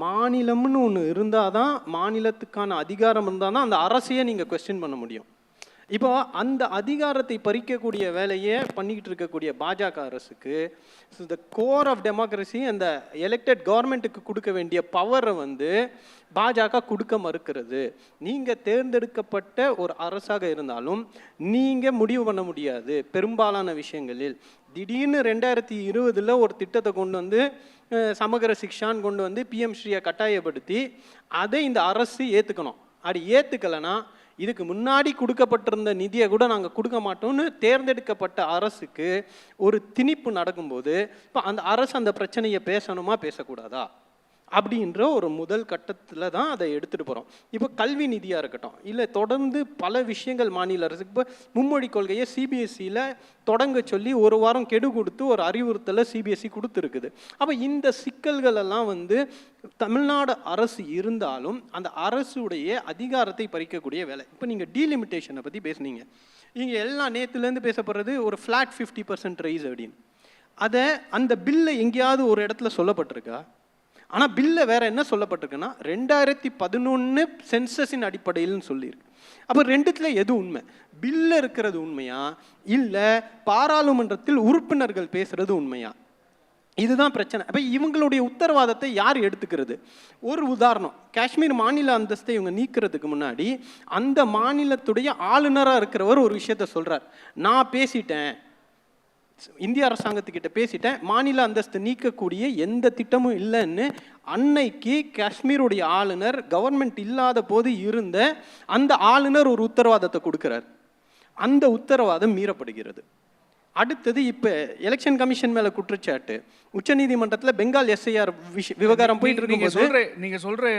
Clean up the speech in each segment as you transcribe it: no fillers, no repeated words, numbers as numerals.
மாநிலம்னு ஒன்று இருந்தால் தான், மாநிலத்துக்கான அதிகாரம் இருந்தால் தான் அந்த அரசையே நீங்கள் கொஸ்டின் பண்ண முடியும். இப்போ அந்த அதிகாரத்தை பறிக்கக்கூடிய வேலையை பண்ணிக்கிட்டு இருக்கக்கூடிய பாஜக அரசுக்கு த கோர் ஆஃப் டெமோக்ரஸி, அந்த எலெக்டட் கவர்மெண்ட்டுக்கு கொடுக்க வேண்டிய பவரை வந்து பாஜக கொடுக்க மறுக்கிறது. நீங்கள் தேர்ந்தெடுக்கப்பட்ட ஒரு அரசாக இருந்தாலும் நீங்கள் முடிவு பண்ண முடியாது பெரும்பாலான விஷயங்களில். திடீர்னு 2020 ஒரு திட்டத்தை கொண்டு வந்து சமகர சிக்ஷான்னு கொண்டு வந்து பிஎம் ஸ்ரீயை கட்டாயப்படுத்தி அதை இந்த அரசு ஏற்றுக்கணும். அப்படி ஏற்றுக்கலைன்னா இதுக்கு முன்னாடி கொடுக்கப்பட்டிருந்த நிதியை கூட நாங்கள் கொடுக்க மாட்டோம்னு தேர்ந்தெடுக்கப்பட்ட அரசுக்கு ஒரு திணிப்பு நடக்கும்போது இப்போ அந்த அரசு அந்த பிரச்சனையை பேசணுமா பேசக்கூடாதா அப்படின்ற ஒரு முதல் கட்டத்தில் தான் அதை எடுத்துகிட்டு போகிறோம். இப்போ கல்வி நிதியாக இருக்கட்டும், இல்லை தொடர்ந்து பல விஷயங்கள் மாநில அரசுக்கு இப்போ மும்மொழி கொள்கையை சிபிஎஸ்சியில் தொடங்க சொல்லி ஒரு வாரம் கெடு கொடுத்து ஒரு அறிவுறுத்தலை சிபிஎஸ்சி கொடுத்துருக்குது. அப்போ இந்த சிக்கல்கள் எல்லாம் வந்து தமிழ்நாடு அரசு இருந்தாலும் அந்த அரசுடைய அதிகாரத்தை பறிக்கக்கூடிய வேலை. இப்போ நீங்கள் டீலிமிட்டேஷனை பற்றி பேசுனீங்க. இங்கே எல்லாம் நேற்றுலேருந்து பேசப்படுறது ஒரு ஃப்ளாட் 50% ரைஸ் அப்படின்னு. அதை அந்த பில்லை எங்கேயாவது ஒரு இடத்துல சொல்லப்பட்டிருக்கா? ஆனால் பில்ல வேற என்ன சொல்லப்பட்டிருக்குன்னா 2011 சென்சஸின் அடிப்படையில்னு சொல்லியிருக்கு. அப்போ ரெண்டுத்துல எது உண்மை? பில்ல இருக்கிறது உண்மையா இல்லை பாராளுமன்றத்தில் உறுப்பினர்கள் பேசுறது உண்மையா? இதுதான் பிரச்சனை. அப்போ இவங்களுடைய உத்தரவாதத்தை யார் எடுத்துக்கிறது? ஒரு உதாரணம், காஷ்மீர் மாநில அந்தஸ்தை இவங்க நீக்கிறதுக்கு முன்னாடி அந்த மாநிலத்துடைய ஆளுநராக இருக்கிறவர் ஒரு விஷயத்த சொல்றார். நான் பேசிட்டேன், இந்திய அரசாங்கத்துக்கிட்ட பேசிட்டேன், மாநில அந்தஸ்து நீக்கக்கூடிய எந்த திட்டமும் இல்லைன்னு அன்னைக்கு காஷ்மீருடைய ஆளுநர் கவர்மெண்ட் இல்லாத போது இருந்த அந்த ஆளுநர் ஒரு உத்தரவாதத்தை கொடுக்கிறார். அந்த உத்தரவாதம் மீறப்படுகிறது. அடுத்தது இப்போ எலெக்ஷன் கமிஷன் மேல குற்றச்சாட்டு உச்சநீதிமன்றத்தில் பெங்கால் எஸ்ஐஆர் விவகாரம் போயிட்டு இருக்கும்போது நீங்க சொல்ற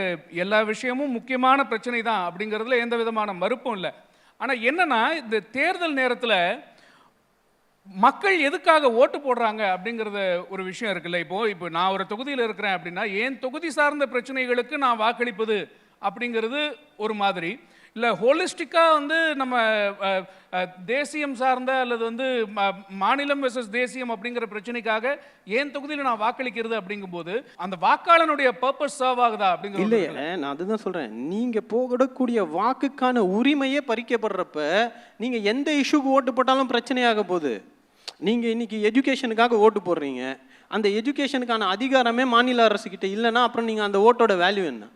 எல்லா விஷயமும் முக்கியமான பிரச்சனை தான் அப்படிங்கிறதுல எந்த விதமான மறுப்பும் இல்லை. ஆனா என்னன்னா, இந்த தேர்தல் நேரத்தில் மக்கள் எதுக்காக ஓட்டு போடுறாங்க அப்படிங்கிறத ஒரு விஷயம் இருக்குல்ல. இப்போ நான் ஒரு தொகுதியில் இருக்கிறேன் அப்படின்னா என் தொகுதி சார்ந்த பிரச்சனைகளுக்கு நான் வாக்களிப்பது அப்படிங்கிறது ஒரு மாதிரி, இல்லை ஹோலிஸ்டிக்காக வந்து நம்ம தேசியம் சார்ந்த அல்லது வந்து மாநிலம் வெர்சஸ் தேசியம் அப்படிங்கிற பிரச்சனைக்காக என் தொகுதியில் நான் வாக்களிக்கிறது அப்படிங்கும்போது அந்த வாக்காளனுடைய பர்பஸ் சர்வ் ஆகுதா அப்படிங்கிறது இல்லையே. நான் அதுதான் சொல்றேன், நீங்க போகக்கூடிய வாக்குக்கான உரிமையே பறிக்கப்படுறப்ப நீங்க எந்த இஷ்யூக்கு ஓட்டு போட்டாலும் பிரச்சனையாக போகுது. நீங்கள் இன்றைக்கி எஜுகேஷனுக்காக ஓட்டு போடுறீங்க, அந்த எஜுகேஷனுக்கான அதிகாரமே மாநில அரசுக்கிட்ட இல்லைன்னா அப்புறம் நீங்கள் அந்த ஓட்டோட வேல்யூ என்ன?